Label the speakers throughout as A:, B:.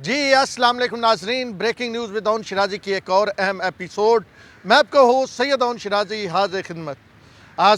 A: جی السلام علیکم ناظرین، بریکنگ نیوز ود اون شرازی کی ایک اور اہم ایپیسوڈ۔ میں آپ کا ہوسٹ سید اون شرازی حاضر خدمت۔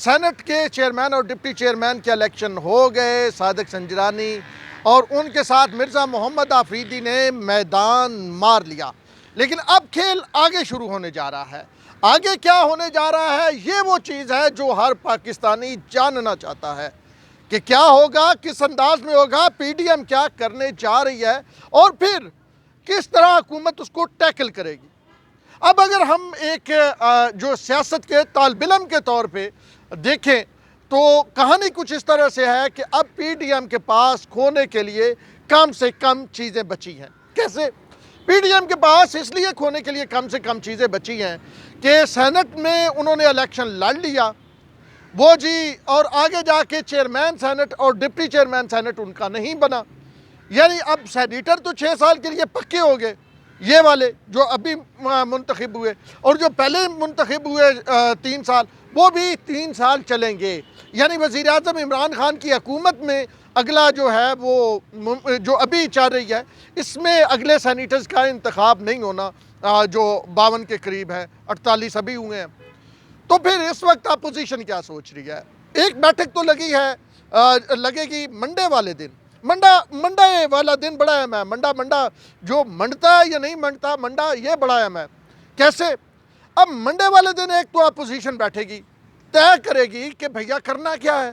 A: سینٹ کے چیئرمین اور ڈپٹی چیئرمین کے الیکشن ہو گئے۔ صادق سنجرانی اور ان کے ساتھ مرزا محمد آفریدی نے میدان مار لیا، لیکن اب کھیل آگے شروع ہونے جا رہا ہے۔ آگے کیا ہونے جا رہا ہے؟ یہ وہ چیز ہے جو ہر پاکستانی جاننا چاہتا ہے کہ کیا ہوگا، کس انداز میں ہوگا، پی ڈی ایم کیا کرنے جا رہی ہے اور پھر کس طرح حکومت اس کو ٹیکل کرے گی۔ اب اگر ہم ایک جو سیاست کے طالب علم کے طور پہ دیکھیں تو کہانی کچھ اس طرح سے ہے کہ اب پی ڈی ایم کے پاس کھونے کے لیے کم سے کم چیزیں بچی ہیں۔ کیسے؟ پی ڈی ایم کے پاس اس لیے کھونے کے لیے کم سے کم چیزیں بچی ہیں کہ سینٹ میں انہوں نے الیکشن لڑ لیا وہ جی، اور آگے جا کے چیئرمین سینٹ اور ڈپٹی چیئرمین سینٹ ان کا نہیں بنا، یعنی اب سینیٹر تو 6 سال کے لیے پکے ہو گئے، یہ والے جو ابھی منتخب ہوئے، اور جو پہلے منتخب ہوئے 3 سال، وہ بھی 3 سال چلیں گے۔ یعنی وزیر اعظم عمران خان کی حکومت میں اگلا جو ہے وہ جو ابھی چل رہی ہے، اس میں اگلے سینیٹرز کا انتخاب نہیں ہونا، جو 52 کے قریب ہے، 48 ابھی ہوئے ہیں۔ تو پھر اس وقت اپوزیشن کیا سوچ رہی ہے؟ ایک بیٹھک تو لگی ہے، لگے گی منڈے والے دن۔ منڈا والا دن بڑا اہم ہے۔ منڈا جو منڈتا ہے یا نہیں منڈتا، منڈا یہ بڑا اہم ہے۔ کیسے؟ اب منڈے والے دن ایک تو اپوزیشن بیٹھے گی، طے کرے گی کہ بھیا کرنا کیا ہے۔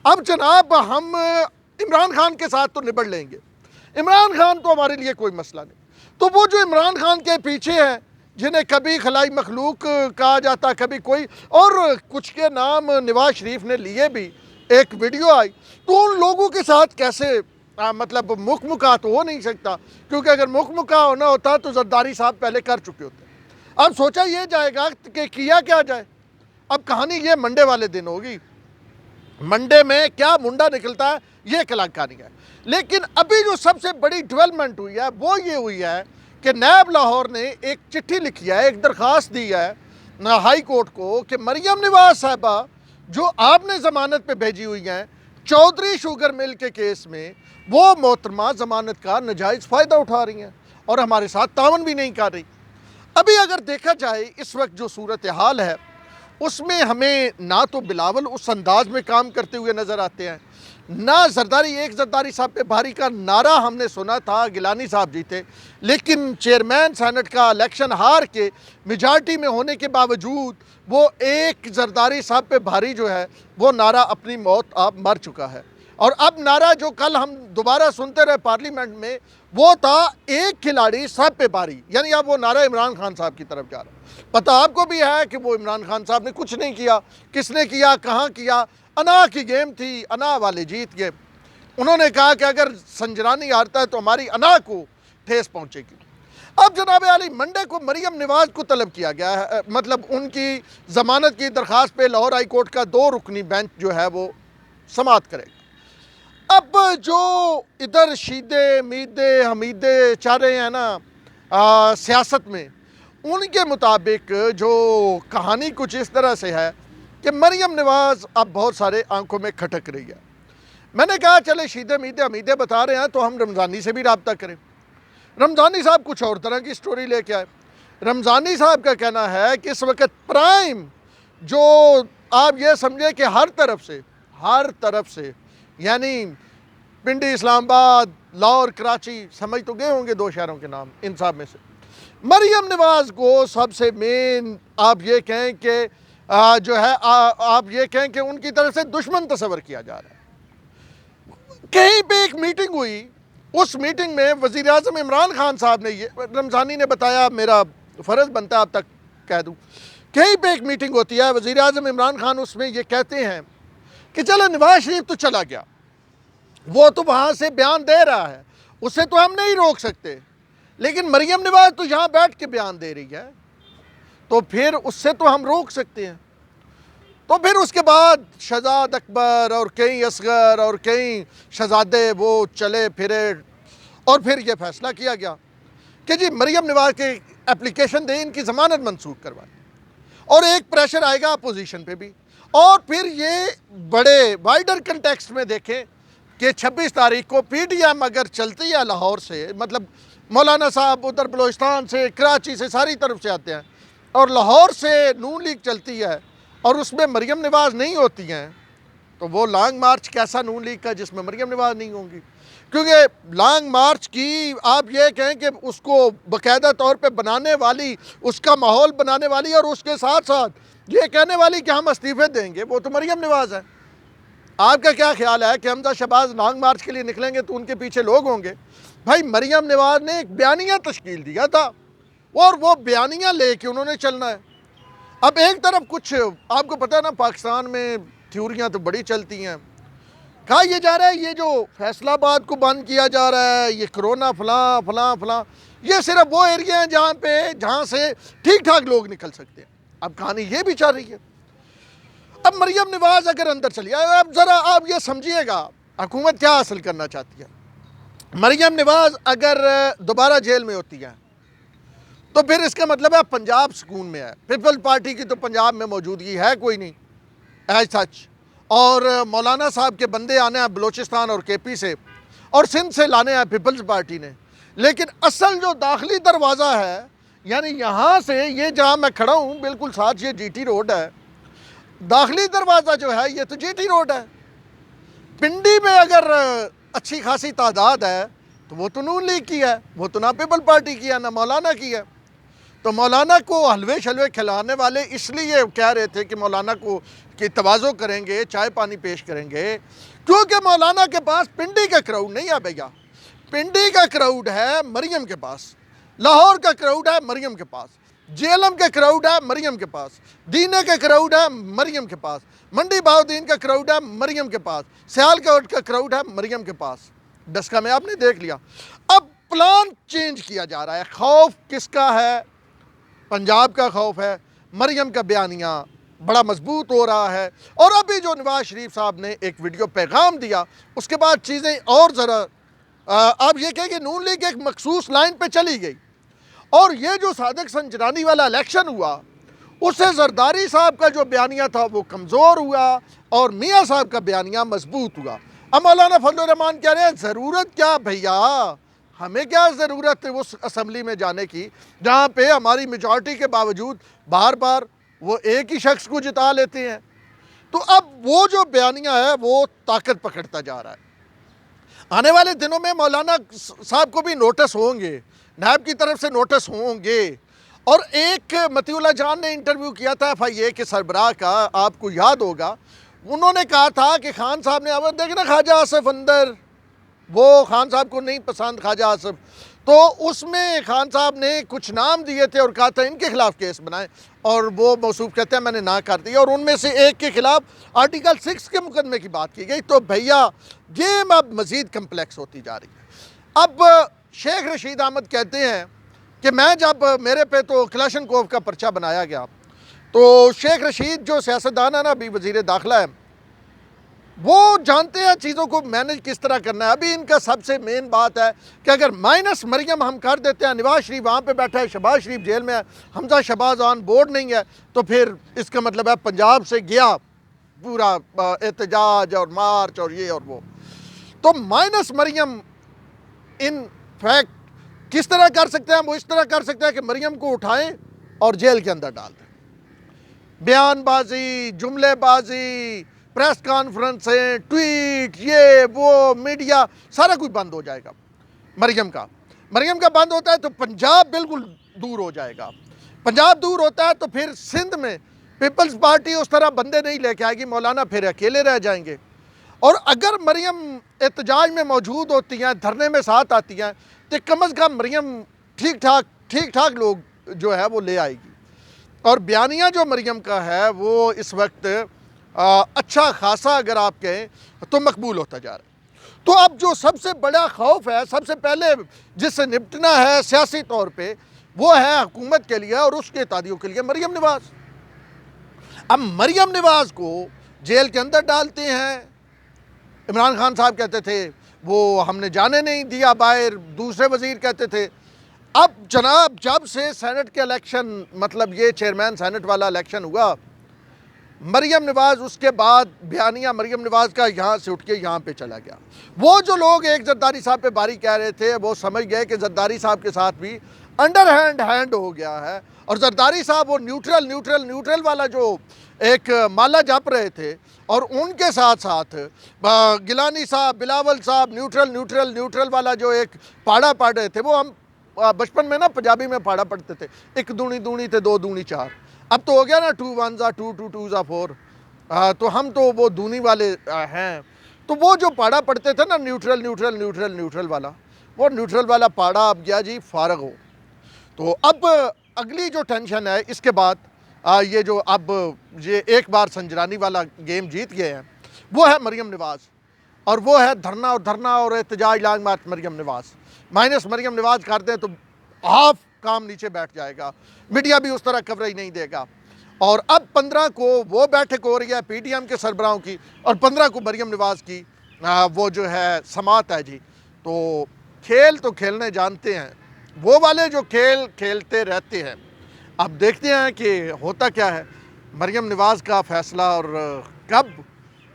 A: اب جناب ہم عمران خان کے ساتھ تو نبڑ لیں گے، عمران خان تو ہمارے لیے کوئی مسئلہ نہیں۔ تو وہ جو عمران خان کے پیچھے ہیں، جنہیں کبھی خلائی مخلوق کہا جاتا، کبھی کوئی، اور کچھ کے نام نواز شریف نے لیے بھی، ایک ویڈیو آئی، تو ان لوگوں کے ساتھ کیسے مطلب مکھ تو ہو نہیں سکتا، کیونکہ اگر مکھ ہونا ہوتا تو زرداری صاحب پہلے کر چکے ہوتے۔ اب سوچا یہ جائے گا کہ کیا کیا جائے۔ اب کہانی یہ منڈے والے دن ہوگی، منڈے میں کیا منڈا نکلتا ہے یہ ایک الگ کہانی ہے۔ لیکن ابھی جو سب سے بڑی ڈیولپمنٹ ہوئی ہے وہ یہ ہوئی ہے کہ نیب لاہور نے ایک چٹھی لکھی ہے، ایک درخواست دی ہے ہائی کورٹ کو کہ مریم نواز صاحبہ جو آپ نے ضمانت پہ بھیجی ہوئی ہیں چودھری شوگر مل کے کیس میں، وہ محترمہ ضمانت کا ناجائز فائدہ اٹھا رہی ہیں اور ہمارے ساتھ تعاون بھی نہیں کر رہی۔ ابھی اگر دیکھا جائے اس وقت جو صورتحال ہے اس میں ہمیں نہ تو بلاول اس انداز میں کام کرتے ہوئے نظر آتے ہیں، نہ زرداری صاحب پہ بھاری کا نعرہ ہم نے سنا تھا، گیلانی صاحب جیتے، لیکن چیئرمین سینٹ کا الیکشن ہار کے میجارٹی میں ہونے کے باوجود وہ ایک زرداری صاحب پہ بھاری جو ہے وہ نعرہ اپنی موت اب مر چکا ہے۔ اور اب نعرہ جو کل ہم دوبارہ سنتے رہے پارلیمنٹ میں وہ تھا ایک کھلاڑی سب پہ بھاری، یعنی اب وہ نعرہ عمران خان صاحب کی طرف جا رہا ہے۔ پتہ آپ کو بھی ہے کہ وہ عمران خان صاحب نے کچھ نہیں کیا، کس نے کیا، کہاں کیا، انا کی گیم تھی، انا والے جیت گئے۔ انہوں نے کہا کہ اگر سنجرانی ہارتا ہے تو ہماری انا کو ٹھیس پہنچے گی۔ اب جناب عالی منڈے کو مریم نواز کو طلب کیا گیا ہے، مطلب ان کی ضمانت کی درخواست پہ لاہور ہائی کورٹ کا 2 رکنی بینچ جو ہے وہ سماعت کرے گا۔ اب جو ادھر شیدے میدے حمیدے چل رہے ہیں نا سیاست میں، ان کے مطابق جو کہانی کچھ اس طرح سے ہے کہ مریم نواز اب بہت سارے آنکھوں میں کھٹک رہی ہے۔ میں نے کہا چلے شیدے میدے حمیدے بتا رہے ہیں تو ہم رمضانی سے بھی رابطہ کریں۔ رمضانی صاحب کچھ اور طرح کی سٹوری لے کے آئے۔ رمضانی صاحب کا کہنا ہے کہ اس وقت پرائم جو آپ یہ سمجھے کہ ہر طرف سے یعنی پنڈی، اسلام آباد، لاہور، کراچی، سمجھ تو گئے ہوں گے 2 شہروں کے نام ان سب میں سے، مریم نواز کو سب سے مین آپ یہ کہیں کہ جو ہے آپ یہ کہیں کہ ان کی طرف سے دشمن تصور کیا جا رہا ہے۔ کہیں پہ ایک میٹنگ ہوئی، اس میٹنگ میں وزیر اعظم عمران خان صاحب نے، یہ رمضانی نے بتایا، میرا فرض بنتا ہے اب تک کہہ دوں، کہیں پہ ایک میٹنگ ہوتی ہے، وزیر اعظم عمران خان اس میں یہ کہتے ہیں کہ چلو نواز شریف تو چلا گیا، وہ تو وہاں سے بیان دے رہا ہے، اسے تو ہم نہیں روک سکتے، لیکن مریم نواز تو یہاں بیٹھ کے بیان دے رہی ہے تو پھر اس سے تو ہم روک سکتے ہیں۔ تو پھر اس کے بعد شہزاد اکبر اور کئی اصغر اور کئی شہزادے وہ چلے پھرے اور پھر یہ فیصلہ کیا گیا کہ جی مریم نواز کے اپلیکیشن دیں، ان کی ضمانت منسوخ کروائیں، اور ایک پریشر آئے گا اپوزیشن پہ بھی۔ اور پھر یہ بڑے وائڈر کنٹیکسٹ میں دیکھیں کہ 26 تاریخ کو پی ٹی ایم اگر چلتی ہے لاہور سے، مطلب مولانا صاحب ادھر بلوچستان سے، کراچی سے، ساری طرف سے آتے ہیں، اور لاہور سے نون لیگ چلتی ہے اور اس میں مریم نواز نہیں ہوتی ہیں، تو وہ لانگ مارچ کیسا نون لیگ کا جس میں مریم نواز نہیں ہوں گی؟ کیونکہ لانگ مارچ کی آپ یہ کہیں کہ اس کو باقاعدہ طور پہ بنانے والی، اس کا ماحول بنانے والی اور اس کے ساتھ ساتھ یہ کہنے والی کہ ہم استعفے دیں گے، وہ تو مریم نواز ہے۔ آپ کا کیا خیال ہے کہ حمزہ شہباز لانگ مارچ کے لیے نکلیں گے تو ان کے پیچھے لوگ ہوں گے؟ بھائی مریم نواز نے ایک بیانیہ تشکیل دیا تھا اور وہ بیانیہ لے کے انہوں نے چلنا ہے۔ اب ایک طرف کچھ آپ کو پتہ ہے نا، پاکستان میں تھیوریاں تو بڑی چلتی ہیں، کہا یہ جا رہا ہے یہ جو فیصل آباد کو بند کیا جا رہا ہے، یہ کرونا فلاں فلاں فلاں، یہ صرف وہ ایریا ہیں جہاں سے ٹھیک ٹھاک لوگ نکل سکتے ہیں۔ اب کہانی یہ بھی چل رہی ہے۔ اب مریم نواز اگر اندر چلی آئے، اب ذرا آپ یہ سمجھیے گا حکومت کیا حاصل کرنا چاہتی ہے۔ مریم نواز اگر دوبارہ جیل میں ہوتی ہے تو پھر اس کا مطلب ہے پنجاب سکون میں ہے۔ پیپل پارٹی کی تو پنجاب میں موجودگی ہے کوئی نہیں ایز سچ، اور مولانا صاحب کے بندے آنے ہیں بلوچستان اور کے پی سے اور سندھ سے لانے ہیں پیپلز پارٹی نے، لیکن اصل جو داخلی دروازہ ہے، یعنی یہاں سے یہ جہاں میں کھڑا ہوں بالکل ساتھ یہ جی ٹی روڈ ہے، داخلی دروازہ جو ہے یہ تو جی ٹی روڈ ہے۔ پنڈی میں اگر اچھی خاصی تعداد ہے تو وہ تو نون لیگ کی ہے، وہ تو نہ پیپل پارٹی کی ہے نہ مولانا کی ہے۔ تو مولانا کو حلوے شلوے کھلانے والے اس لیے کہہ رہے تھے کہ مولانا کو کہ تواضع کریں گے، چائے پانی پیش کریں گے، کیونکہ مولانا کے پاس پنڈی کا کراؤڈ نہیں ہے بھیا، پنڈی کا کراؤڈ ہے مریم کے پاس، لاہور کا کراؤڈ ہے مریم کے پاس، جیلم کا کراؤڈ ہے مریم کے پاس، دینے کا کراؤڈ ہے مریم کے پاس، منڈی بہاؤدین کا کراؤڈ ہے مریم کے پاس، سیالکوٹ کا کراؤڈ ہے مریم کے پاس۔ ڈسکا میں آپ نے دیکھ لیا۔ اب پلان چینج کیا جا رہا ہے۔ خوف کس کا ہے؟ پنجاب کا خوف ہے۔ مریم کا بیانیہ بڑا مضبوط ہو رہا ہے، اور ابھی جو نواز شریف صاحب نے ایک ویڈیو پیغام دیا اس کے بعد چیزیں اور ذرا آپ یہ کہیں کہ نون لیگ ایک مخصوص لائن پہ چلی گئی، اور یہ جو صادق سنجرانی والا الیکشن ہوا اس سے زرداری صاحب کا جو بیانیہ تھا وہ کمزور ہوا اور میاں صاحب کا بیانیہ مضبوط ہوا۔ اب مولانا فضل الرحمان کہہ رہے ہیں ضرورت کیا بھیا، ہمیں کیا ضرورت ہے اس اسمبلی میں جانے کی جہاں پہ ہماری میجورٹی کے باوجود بار بار وہ ایک ہی شخص کو جتا لیتے ہیں۔ تو اب وہ جو بیانیہ ہے وہ طاقت پکڑتا جا رہا ہے۔ آنے والے دنوں میں مولانا صاحب کو بھی نوٹس ہوں گے، نیب کی طرف سے نوٹس ہوں گے، اور ایک مطیع اللہ جان نے انٹرویو کیا تھا ایف آئی اے کے سربراہ کا، آپ کو یاد ہوگا، انہوں نے کہا تھا کہ خان صاحب نے، اب دیکھنا خواجہ آصف اندر، وہ خان صاحب کو نہیں پسند خواجہ آصف، تو اس میں خان صاحب نے کچھ نام دیے تھے اور کہا تھا ان کے خلاف کیس بنائیں، اور وہ موصوف کہتے ہیں میں نے نہ کر دیا، اور ان میں سے ایک کے خلاف آرٹیکل 6 کے مقدمے کی بات کی گئی۔ تو بھیا گیم اب مزید کمپلیکس ہوتی جا رہی ہے۔ اب شیخ رشید احمد کہتے ہیں کہ میں جب میرے پہ تو کلاشنکوف کا پرچہ بنایا گیا تو شیخ رشید جو سیاستدان ہے نا، ابھی وزیر داخلہ ہے، وہ جانتے ہیں چیزوں کو مینج کس طرح کرنا ہے۔ ابھی ان کا سب سے مین بات ہے کہ اگر مائنس مریم ہم کر دیتے ہیں، نواز شریف وہاں پہ بیٹھا ہے، شہباز شریف جیل میں ہے، حمزہ شہباز آن بورڈ نہیں ہے، تو پھر اس کا مطلب ہے پنجاب سے گیا پورا احتجاج اور مارچ اور یہ اور وہ۔ تو مائنس مریم ان فیکٹ کس طرح کر سکتے ہیں؟ وہ اس طرح کر سکتے ہیں کہ مریم کو اٹھائیں اور جیل کے اندر ڈال دیں۔ بیان بازی، جملے بازی، پریس کانفرنسیں، ٹویٹ، یہ وہ میڈیا سارا کچھ بند ہو جائے گا۔ مریم کا بند ہوتا ہے تو پنجاب بالکل دور ہو جائے گا۔ پنجاب دور ہوتا ہے تو پھر سندھ میں پیپلز پارٹی اس طرح بندے نہیں لے کے آئے گی، مولانا پھر اکیلے رہ جائیں گے۔ اور اگر مریم احتجاج میں موجود ہوتی ہیں، دھرنے میں ساتھ آتی ہیں، تو کم از کم مریم ٹھیک ٹھاک لوگ جو ہے وہ لے آئے گی۔ اور بیانیہ جو مریم کا ہے وہ اس وقت اچھا خاصا اگر آپ کہیں تو مقبول ہوتا جا رہا ہے۔ تو اب جو سب سے بڑا خوف ہے، سب سے پہلے جس سے نپٹنا ہے سیاسی طور پہ، وہ ہے حکومت کے لیے اور اس کے اتحادیوں کے لیے مریم نواز۔ اب مریم نواز کو جیل کے اندر ڈالتے ہیں، عمران خان صاحب کہتے تھے وہ ہم نے جانے نہیں دیا باہر، دوسرے وزیر کہتے تھے۔ اب جناب جب سے سینٹ کے الیکشن، مطلب یہ چیئرمین سینٹ والا الیکشن ہوا، مریم نواز اس کے بعد بیانیہ مریم نواز کا یہاں سے اٹھ کے یہاں پہ چلا گیا. وہ جو لوگ ایک زرداری صاحب پہ باری کہہ رہے تھے وہ سمجھ گئے کہ زرداری صاحب کے ساتھ بھی انڈر ہینڈ ہو گیا ہے, اور زرداری صاحب وہ نیوٹرل والا جو ایک مالا جپ رہے تھے, اور ان کے ساتھ ساتھ گیلانی صاحب, بلاول صاحب نیوٹرل والا جو ایک پاڑا پڑھ رہے تھے. وہ ہم بچپن میں نا پنجابی میں پاڑا پڑھتے تھے, 1 دونی 2 تے 2 دونی 4. اب تو ہو گیا نا 2 1 2 2 2 4. تو ہم تو وہ دونی والے ہیں. تو وہ جو پاڑا پڑھتے تھے نا نیوٹرل والا, وہ نیوٹرل والا پاڑا اب گیا جی فارغ ہو. تو اب اگلی جو ٹینشن ہے اس کے بعد یہ جو اب یہ ایک بار سنجرانی والا گیم جیت گئے ہیں, وہ ہے مریم نواز, اور وہ ہے دھرنا اور احتجاج long march Maryam Nawaz. Minus Maryam Nawaz کر دیں تو ہاف کام نیچے بیٹھ جائے گا, میڈیا بھی اس طرح کوریج نہیں دے گا. اور اب 15 کو وہ بیٹھک ہو رہی ہے پی ٹی ایم کے سربراہوں کی, اور 15 کو مریم نواز کی وہ جو ہے سماعت ہے جی. تو کھیل تو کھیلنے جانتے ہیں, وہ والے جو کھیل کھیلتے رہتے ہیں. اب دیکھتے ہیں کہ ہوتا کیا ہے مریم نواز کا فیصلہ, اور کب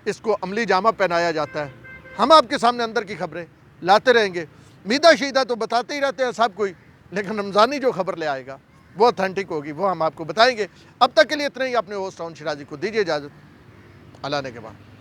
A: اس کو عملی جامہ پہنایا جاتا ہے. ہم آپ کے سامنے اندر کی خبریں لاتے رہیں گے, میدہ شیدہ تو بتاتے ہی رہتے ہیں سب کوئی, لیکن رمضانی جو خبر لے آئے گا وہ اتھینٹک ہوگی, وہ ہم آپ کو بتائیں گے. اب تک کے لیے اتنا ہی. اپنے ہوسٹ راؤن شیرازی کو دیجیے اجازت. اللہ نے کے بعد.